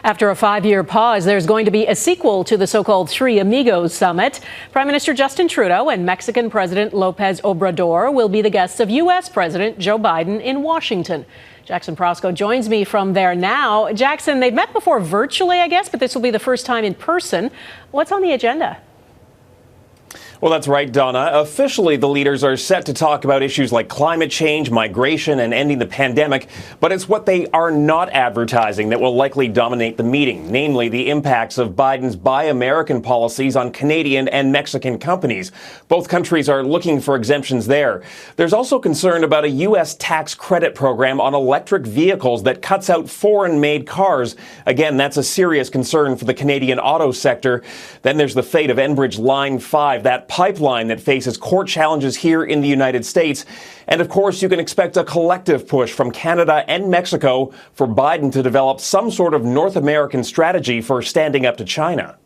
After a 5-year pause, there's going to be a sequel to the so-called Three Amigos summit. Prime Minister Justin Trudeau and Mexican President López Obrador will be the guests of U.S. President Joe Biden in Washington. Jackson Proskow joins me from there now. Jackson, they've met before virtually, I guess, but this will be the first time in person. What's on the agenda? Well, that's right, Donna. Officially, the leaders are set to talk about issues like climate change, migration, and ending the pandemic. But it's what they are not advertising that will likely dominate the meeting, namely the impacts of Biden's Buy American policies on Canadian and Mexican companies. Both countries are looking for exemptions there. There's also concern about a U.S. tax credit program on electric vehicles that cuts out foreign-made cars. Again, that's a serious concern for the Canadian auto sector. Then there's the fate of Enbridge Line 5, that pipeline that faces court challenges here in the United States. And of course, you can expect a collective push from Canada and Mexico for Biden to develop some sort of North American strategy for standing up to China.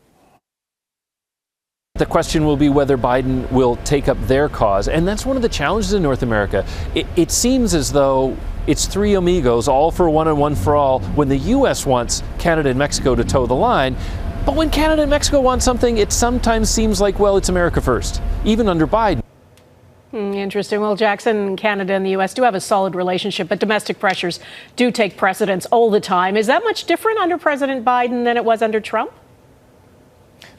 The question will be whether Biden will take up their cause. And that's one of the challenges in North America. It seems as though it's three amigos, all for one and one for all, when the U.S. wants Canada and Mexico to toe the line. But when Canada and Mexico want something, it sometimes seems like, well, it's America first, even under Biden. Interesting. Well, Jackson, Canada and the U.S. do have a solid relationship, but domestic pressures do take precedence all the time. Is that much different under President Biden than it was under Trump?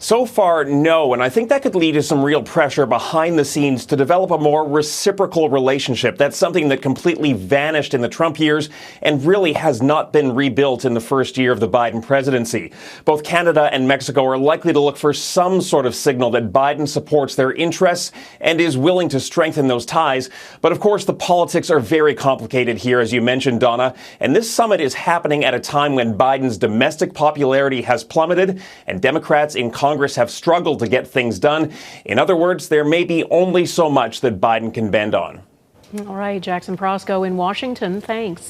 So far, no, and I think that could lead to some real pressure behind the scenes to develop a more reciprocal relationship. That's something that completely vanished in the Trump years and really has not been rebuilt in the first year of the Biden presidency. Both Canada and Mexico are likely to look for some sort of signal that Biden supports their interests and is willing to strengthen those ties. But of course, the politics are very complicated here, as you mentioned, Donna, and this summit is happening at a time when Biden's domestic popularity has plummeted and Democrats in Congress have struggled to get things done. In other words, there may be only so much that Biden can bend on. All right, Jackson Proskow in Washington. Thanks.